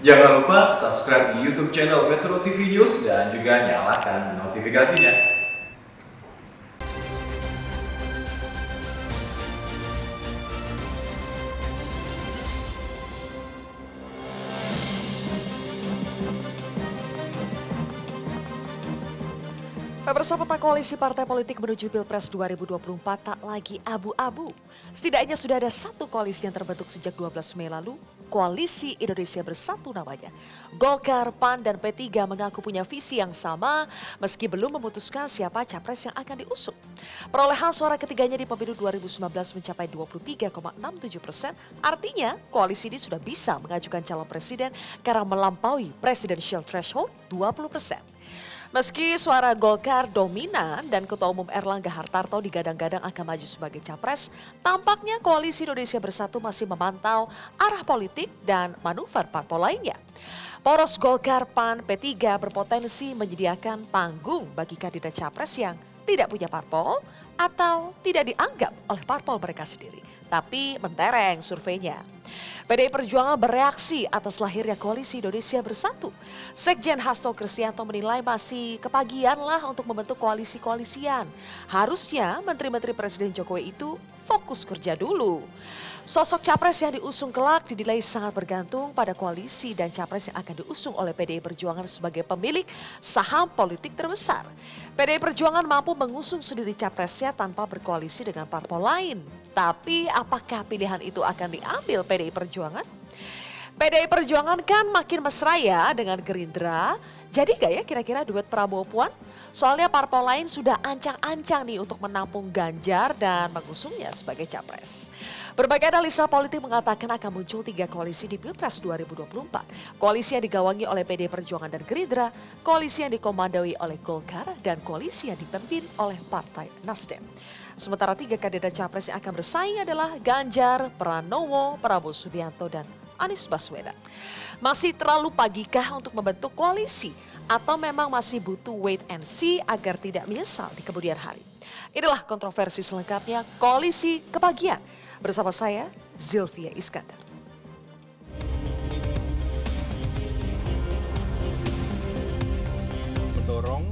Jangan lupa subscribe di YouTube channel Metro TV News dan juga nyalakan notifikasinya. Pemirsa, peta koalisi partai politik menuju Pilpres 2024 tak lagi abu-abu. Setidaknya sudah ada satu koalisi yang terbentuk sejak 12 Mei lalu, Koalisi Indonesia Bersatu namanya. Golkar, PAN, dan P3 mengaku punya visi yang sama meski belum memutuskan siapa capres yang akan diusung. Perolehan suara ketiganya di pemilu 2019 mencapai 23,67%, artinya koalisi ini sudah bisa mengajukan calon presiden karena melampaui presidential threshold 20%. Meski suara Golkar dominan dan Ketua Umum Erlangga Hartarto digadang-gadang akan maju sebagai capres, tampaknya Koalisi Indonesia Bersatu masih memantau arah politik dan manuver parpol lainnya. Poros Golkar, PAN, P3 berpotensi menyediakan panggung bagi kandidat capres yang tidak punya parpol atau tidak dianggap oleh parpol mereka sendiri, tapi mentereng surveinya. PDI Perjuangan bereaksi atas lahirnya Koalisi Indonesia Bersatu. Sekjen Hasto Kristianto menilai masih kepagian lah untuk membentuk koalisi-koalisian. Harusnya Menteri-Menteri Presiden Jokowi itu fokus kerja dulu. Sosok capres yang diusung kelak dinilai sangat bergantung pada koalisi dan capres yang akan diusung oleh PDI Perjuangan sebagai pemilik saham politik terbesar. PDI Perjuangan mampu mengusung sendiri capresnya tanpa berkoalisi dengan parpol lain. Tapi apakah pilihan itu akan diambil PDI Perjuangan? PDI Perjuangan kan makin mesra ya dengan Gerindra. Jadi gak ya kira-kira duet Prabowo Puan? Soalnya parpol lain sudah ancang-ancang nih untuk menampung Ganjar dan mengusungnya sebagai capres. Berbagai analisa politik mengatakan akan muncul 3 koalisi di Pilpres 2024. Koalisi yang digawangi oleh PDI Perjuangan dan Gerindra, koalisi yang dikomandoi oleh Golkar, dan koalisi yang dipimpin oleh Partai Nasdem. Sementara 3 kandidat capres yang akan bersaing adalah Ganjar, Pranowo, Prabowo Subianto, dan Anies Baswedan. Masih terlalu pagikah untuk membentuk koalisi atau memang masih butuh wait and see agar tidak menyesal di kemudian hari? Inilah kontroversi selengkapnya Koalisi Kepagian bersama saya Zilvia Iskandar. Mendorong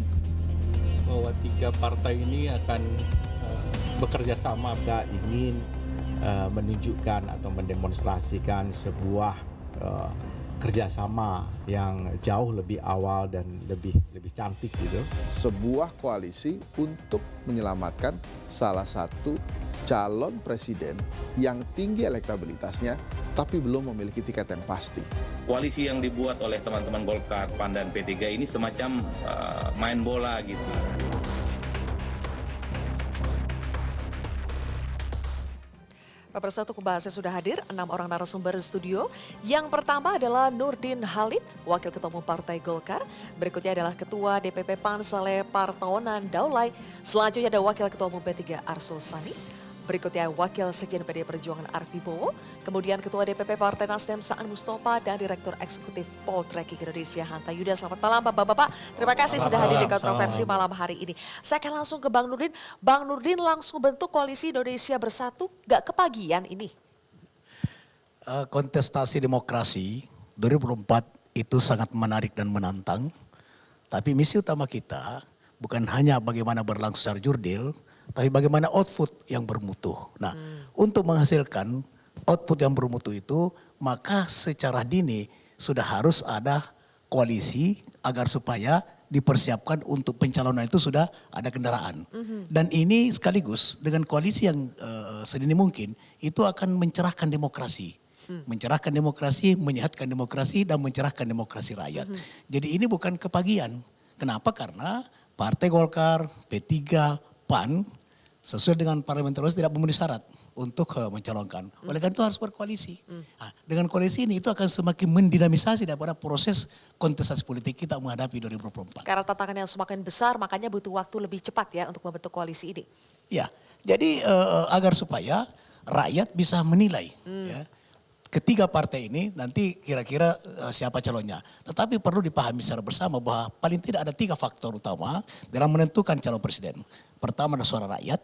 bahwa 3 partai ini akan bekerja sama. Kita ingin menunjukkan atau mendemonstrasikan sebuah kerjasama yang jauh lebih awal dan lebih cantik gitu. Sebuah koalisi untuk menyelamatkan salah satu calon presiden yang tinggi elektabilitasnya tapi belum memiliki tiket yang pasti. Koalisi yang dibuat oleh teman-teman Golkar, PAN, dan P3 ini semacam main bola gitu. Pemirsa, untuk pembahasnya sudah hadir 6 orang narasumber di studio. Yang pertama adalah Nurdin Halid, Wakil Ketua Umum Partai Golkar. Berikutnya adalah Ketua DPP PAN Saleh Partonan Daulay. Selanjutnya ada Wakil Ketua Umum P3 Arsul Sani. Berikutnya Wakil Sekjen PDI Perjuangan Arfi Bowo. Kemudian Ketua DPP Partai Nasdem Saan Mustafa dan Direktur Eksekutif Poltreking Indonesia Hanta Yuda. Selamat malam Bapak-Bapak. Terima kasih sudah hadir di kontroversi malam hari ini. Saya akan langsung ke Bang Nurdin. Bang Nurdin, langsung bentuk Koalisi Indonesia Bersatu, gak kepagian ini? Kontestasi demokrasi 2024 itu sangat menarik dan menantang. Tapi misi utama kita bukan hanya bagaimana berlangsung secara jurdil, tapi bagaimana output yang bermutu. Nah, untuk menghasilkan output yang bermutu itu, maka secara dini sudah harus ada koalisi agar supaya dipersiapkan untuk pencalonan itu sudah ada kendaraan. Dan ini sekaligus dengan koalisi yang sedini mungkin itu akan mencerahkan demokrasi. Mencerahkan demokrasi, menyehatkan demokrasi, dan mencerahkan demokrasi rakyat. Jadi ini bukan kepagian. Kenapa? Karena Partai Golkar, P3, PAN sesuai dengan parlementarisme tidak memenuhi syarat untuk mencalonkan. Oleh karena itu harus berkoalisi. Nah, dengan koalisi ini itu akan semakin mendinamisasi daripada proses kontestasi politik kita menghadapi 2024. Karena tantangan yang semakin besar, makanya butuh waktu lebih cepat ya untuk membentuk koalisi ini. Ya, jadi agar supaya rakyat bisa menilai ya, ketiga partai ini nanti kira-kira siapa calonnya. Tetapi perlu dipahami secara bersama bahwa paling tidak ada 3 faktor utama dalam menentukan calon presiden. Pertama adalah suara rakyat,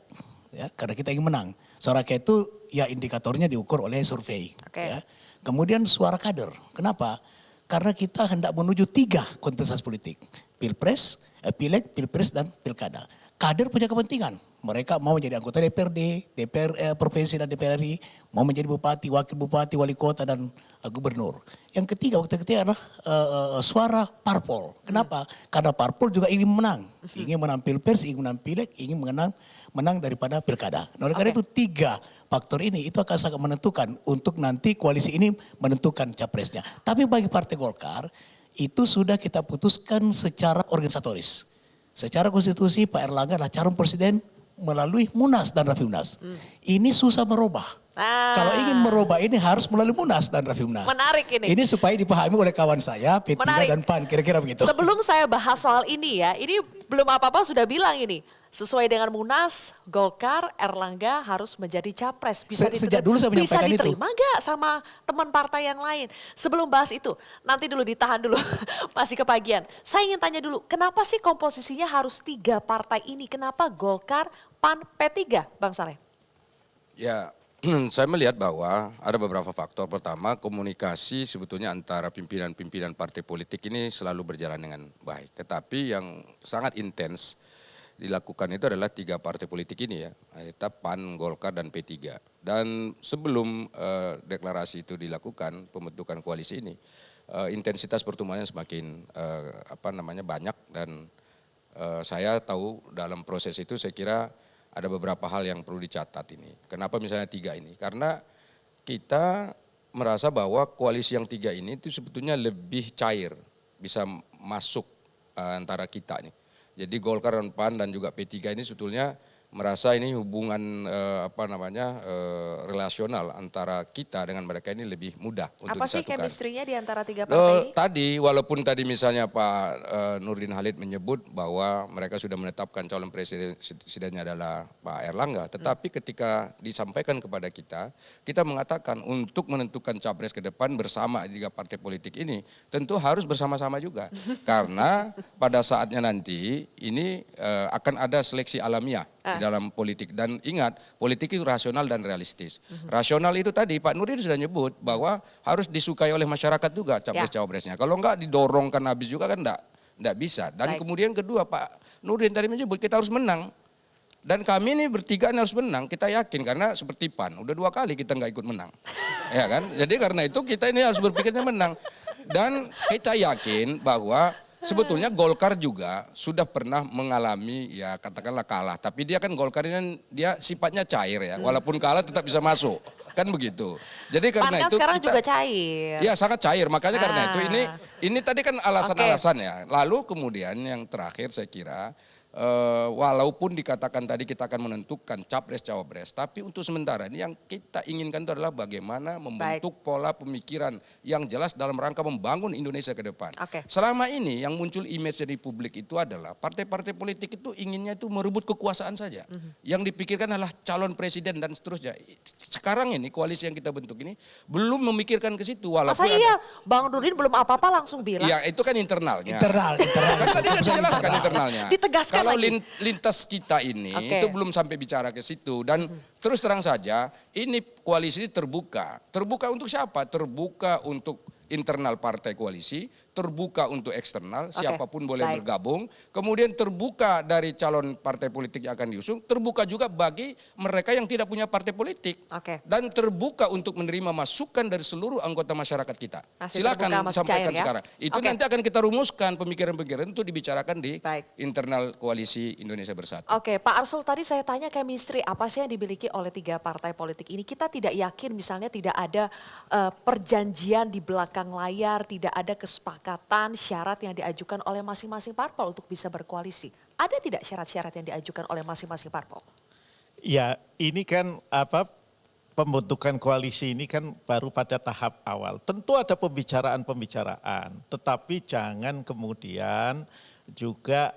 ya, karena kita ingin menang. Suara rakyat itu ya indikatornya diukur oleh survei. Okay. Ya. Kemudian suara kader. Kenapa? Karena kita hendak menuju 3 kontestasi politik. Pilpres, pileg, pilpres, dan pilkada. Kader punya kepentingan. Mereka mau menjadi anggota DPRD, DPR provinsi dan DPR RI, mau menjadi bupati, wakil bupati, wali kota, dan gubernur. Yang ketiga, waktu ketiga adalah suara parpol. Kenapa? Karena parpol juga ingin menang. Ingin menang pilpres, ingin menang pileg, ingin menang daripada pilkada. Nah, oleh karena itu 3 faktor ini itu akan sangat menentukan untuk nanti koalisi ini menentukan capresnya. Tapi bagi Partai Golkar itu sudah kita putuskan secara organisatoris. Secara konstitusi Pak Erlangga adalah calon presiden melalui Munas dan Rapimnas. Ini susah merubah. Kalau ingin merubah ini harus melalui Munas dan Rapimnas. Menarik ini. Ini supaya dipahami oleh kawan saya, P3 Menarik. dan PAN, kira-kira begitu. Sebelum saya bahas soal ini ya, ini belum apa-apa sudah bilang ini. Sesuai dengan Munas, Golkar, Erlangga harus menjadi capres. Sejak dulu saya menyampaikan itu. Bisa diterima nggak sama teman partai yang lain? Sebelum bahas itu, nanti dulu ditahan dulu, masih kepagian. Saya ingin tanya dulu, kenapa sih komposisinya harus 3 partai ini? Kenapa Golkar, PAN, P3, Bang Saleh? Ya, saya melihat bahwa ada beberapa faktor. Pertama, komunikasi sebetulnya antara pimpinan-pimpinan partai politik ini selalu berjalan dengan baik. Tetapi yang sangat intens dilakukan itu adalah 3 partai politik ini ya, yaitu PAN, Golkar, dan P3. Dan sebelum deklarasi itu dilakukan, pembentukan koalisi ini, intensitas pertemuannya semakin banyak dan saya tahu dalam proses itu saya kira ada beberapa hal yang perlu dicatat ini. Kenapa misalnya 3 ini? Karena kita merasa bahwa koalisi yang 3 ini itu sebetulnya lebih cair, bisa masuk antara kita nih. Jadi Golkar dan PAN dan juga P3 ini sebetulnya merasa ini hubungan relasional antara kita dengan mereka ini lebih mudah untuk Apa sih disatukan. chemistry-nya di antara 3 partai ini? Tadi walaupun tadi misalnya Pak Nurdin Halid menyebut bahwa mereka sudah menetapkan calon presidennya adalah Pak Erlangga, tetapi ketika disampaikan kepada kita mengatakan untuk menentukan capres ke depan bersama 3 partai politik ini tentu harus bersama-sama juga. Karena pada saatnya nanti ini akan ada seleksi alamiah di dalam politik. Dan ingat, politik itu rasional dan realistis. Rasional itu tadi Pak Nurdin sudah nyebut bahwa harus disukai oleh masyarakat juga capres-cawapresnya. Kalau enggak didorongkan habis juga kan enggak bisa. Dan kemudian kedua Pak Nurdin tadi menyebut kita harus menang. Dan kami ini bertiga ini harus menang, kita yakin karena seperti PAN, udah 2 kali kita nggak ikut menang. Ya kan? Jadi karena itu kita ini harus berpikirnya menang. Dan kita yakin bahwa sebetulnya Golkar juga sudah pernah mengalami ya katakanlah kalah. Tapi dia kan Golkar ini dia sifatnya cair ya. Walaupun kalah tetap bisa masuk. Kan begitu. Jadi karena PAN kan itu sekarang kita, juga cair. ya sangat cair. Makanya karena itu ini tadi kan alasan-alasan ya. Lalu kemudian yang terakhir saya kira walaupun dikatakan tadi kita akan menentukan capres-cawapres, tapi untuk sementara ini yang kita inginkan itu adalah bagaimana membentuk pola pemikiran yang jelas dalam rangka membangun Indonesia ke depan. Selama ini yang muncul image di publik itu adalah partai-partai politik itu inginnya itu merebut kekuasaan saja. Yang dipikirkan adalah calon presiden dan seterusnya. Sekarang ini koalisi yang kita bentuk ini belum memikirkan ke situ. Masa iya Bang Nurdin belum apa-apa langsung bilang? Ya itu kan internalnya. Internal. Kan tadi sudah dijelaskan internalnya. Ditegaskan kalau lagi. lintas kita ini itu belum sampai bicara ke situ dan terus terang saja ini koalisi terbuka. Terbuka untuk siapa? Terbuka untuk internal partai koalisi, terbuka untuk eksternal, siapapun boleh bergabung. Kemudian terbuka dari calon partai politik yang akan diusung, terbuka juga bagi mereka yang tidak punya partai politik. Dan terbuka untuk menerima masukan dari seluruh anggota masyarakat kita. Silakan sampaikan sekarang. Itu nanti akan kita rumuskan pemikiran-pemikiran itu dibicarakan di internal koalisi Indonesia Bersatu. Pak Arsul tadi saya tanya chemistry apa sih yang dimiliki oleh 3 partai politik ini. Kita tidak yakin misalnya tidak ada perjanjian di belakang layar, tidak ada kesepakatan syarat yang diajukan oleh masing-masing parpol untuk bisa berkoalisi. Ada tidak syarat-syarat yang diajukan oleh masing-masing parpol? Ya, ini kan pembentukan koalisi ini kan baru pada tahap awal. Tentu ada pembicaraan-pembicaraan, tetapi jangan kemudian juga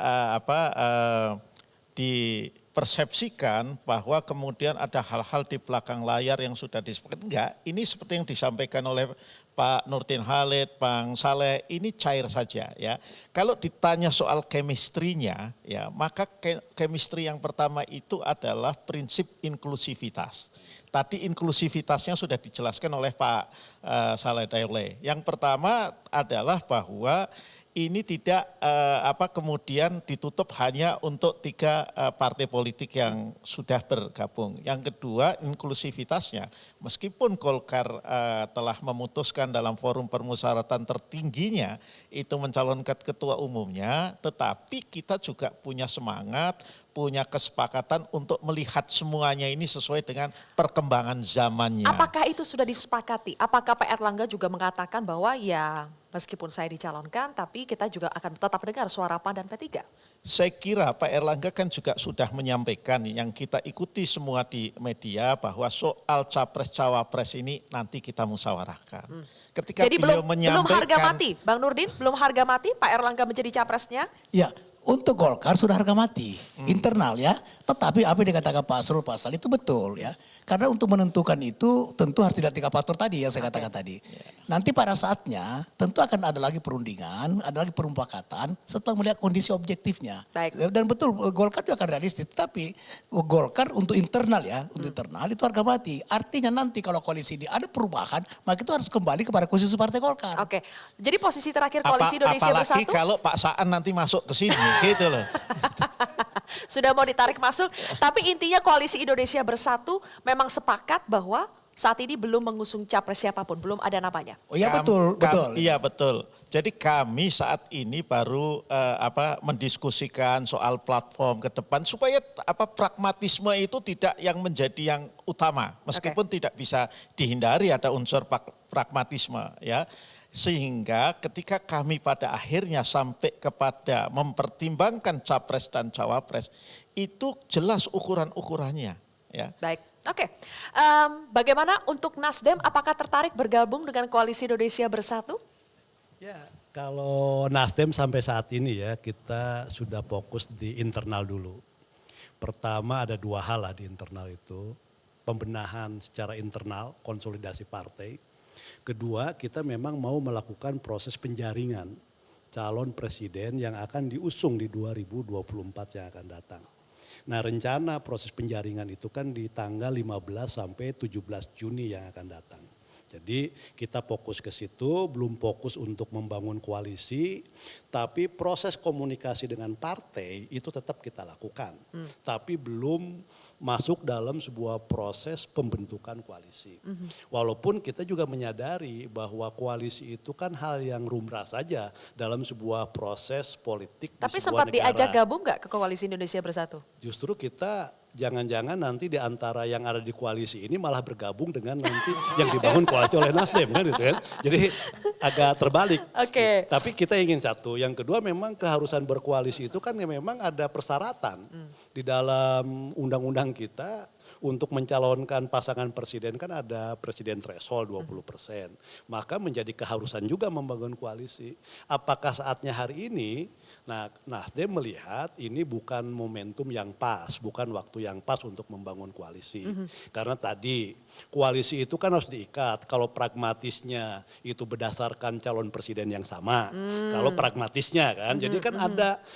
dipersepsikan bahwa kemudian ada hal-hal di belakang layar yang sudah disepakati. Enggak, ini seperti yang disampaikan oleh Pak Nurdin Halid, Bang Saleh, ini cair saja ya. Kalau ditanya soal chemistry-nya ya, maka chemistry yang pertama itu adalah prinsip inklusivitas. Tadi inklusivitasnya sudah dijelaskan oleh Pak Saleh Daule. Yang pertama adalah bahwa ini tidak kemudian ditutup hanya untuk 3 partai politik yang sudah bergabung. Yang kedua, inklusivitasnya, meskipun Golkar telah memutuskan dalam forum permusyawaratan tertingginya itu mencalonkan ketua umumnya, tetapi kita juga punya semangat, punya kesepakatan untuk melihat semuanya ini sesuai dengan perkembangan zamannya. Apakah itu sudah disepakati? Apakah Pak Erlangga juga mengatakan bahwa ya meskipun saya dicalonkan tapi kita juga akan tetap mendengar suara PAN dan P3? Saya kira Pak Erlangga kan juga sudah menyampaikan yang kita ikuti semua di media bahwa soal capres-cawapres ini nanti kita musyawarahkan. Ketika Jadi beliau belum harga menyampaikan, mati, Bang Nurdin, belum harga mati Pak Erlangga menjadi capresnya? Ya, untuk Golkar sudah harga mati internal ya. Tetapi apa yang dikatakan Pak Asrul Pasal itu betul ya. Karena untuk menentukan itu tentu harus tidak 3 faktor tadi yang saya katakan tadi. Nanti pada saatnya tentu akan ada lagi perundingan, ada lagi permufakatan setelah melihat kondisi objektifnya. Baik. Dan betul Golkar juga akan realistis. Tapi Golkar untuk internal ya, untuk internal itu harga mati. Artinya nanti kalau koalisi ini ada perubahan, maka itu harus kembali kepada konsensus Partai Golkar. Oke, jadi posisi terakhir Koalisi Indonesia apalagi Bersatu kalau Pak Saan nanti masuk ke sini gitu loh. sudah mau ditarik masuk. Tapi intinya Koalisi Indonesia Bersatu memang sepakat bahwa saat ini belum mengusung capres siapapun, belum ada namanya. Oh iya betul, betul. Iya betul. Jadi kami saat ini baru mendiskusikan soal platform ke depan supaya pragmatisme itu tidak yang menjadi yang utama. Meskipun tidak bisa dihindari ada unsur pragmatisme ya. Sehingga ketika kami pada akhirnya sampai kepada mempertimbangkan capres dan cawapres itu jelas ukuran-ukurannya ya. Baik, oke. Bagaimana untuk Nasdem, apakah tertarik bergabung dengan Koalisi Indonesia Bersatu? Ya, kalau Nasdem sampai saat ini ya kita sudah fokus di internal dulu. Pertama ada 2 hal lah di internal itu, pembenahan secara internal, konsolidasi partai. Kedua, kita memang mau melakukan proses penjaringan calon presiden yang akan diusung di 2024 yang akan datang. Nah, rencana proses penjaringan itu kan di tanggal 15 sampai 17 Juni yang akan datang. Jadi kita fokus ke situ, belum fokus untuk membangun koalisi, tapi proses komunikasi dengan partai itu tetap kita lakukan. Tapi belum masuk dalam sebuah proses pembentukan koalisi. Walaupun kita juga menyadari bahwa koalisi itu kan hal yang lumrah saja dalam sebuah proses politik. Tapi di sebuah sempat negara. diajak gabung nggak ke Koalisi Indonesia Bersatu? Justru kita jangan-jangan nanti di antara yang ada di koalisi ini malah bergabung dengan nanti yang dibangun koalisi oleh Nasdem kan gitu kan. Jadi agak terbalik. Oke. Tapi kita ingin satu. Yang kedua memang keharusan berkoalisi itu kan memang ada persyaratan di dalam undang-undang kita. Untuk mencalonkan pasangan presiden kan ada presiden threshold 20%. Maka menjadi keharusan juga membangun koalisi. Apakah saatnya hari ini? Nah, Nasdem melihat ini bukan momentum yang pas, bukan waktu yang pas untuk membangun koalisi. Karena tadi koalisi itu kan harus diikat. Kalau pragmatisnya itu berdasarkan calon presiden yang sama. Kalau pragmatisnya kan, jadi kan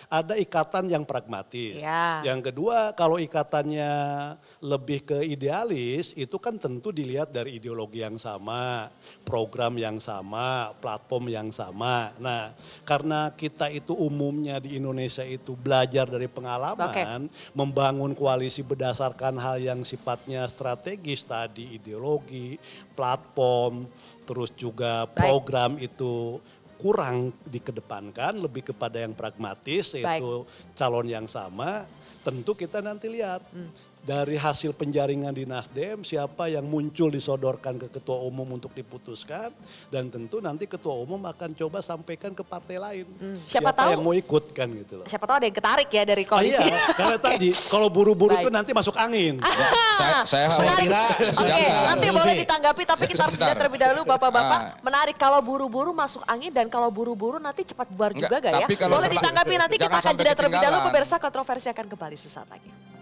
ada ikatan yang pragmatis. Ya. Yang kedua, kalau ikatannya lebih ke idealis, itu kan tentu dilihat dari ideologi yang sama, program yang sama, platform yang sama. Nah, karena kita itu umumnya di Indonesia itu belajar dari pengalaman, membangun koalisi berdasarkan hal yang sifatnya strategis tadi, ideologi, platform, terus juga program itu kurang dikedepankan, lebih kepada yang pragmatis, yaitu calon yang sama. Tentu kita nanti lihat dari hasil penjaringan di Nasdem siapa yang muncul disodorkan ke ketua umum untuk diputuskan, dan tentu nanti ketua umum akan coba sampaikan ke partai lain Siapa tahu yang mau ikut kan gitu loh. Siapa tahu ada yang ketarik ya dari koalisi. Iya, karena tadi kalau buru-buru itu nanti masuk angin. Saya Menarik. khawatir. Oke, nanti boleh ditanggapi tapi kita harus Sebentar. jeda terlebih dahulu Bapak-bapak. Menarik kalau buru-buru masuk angin dan kalau buru-buru nanti cepat bubar juga gak ya? tapi kalau Boleh ditanggapi nanti kita jangan akan sampai jeda terlebih dahulu. ketinggalan. Pemirsa, kontroversi akan kembali sesaat lagi.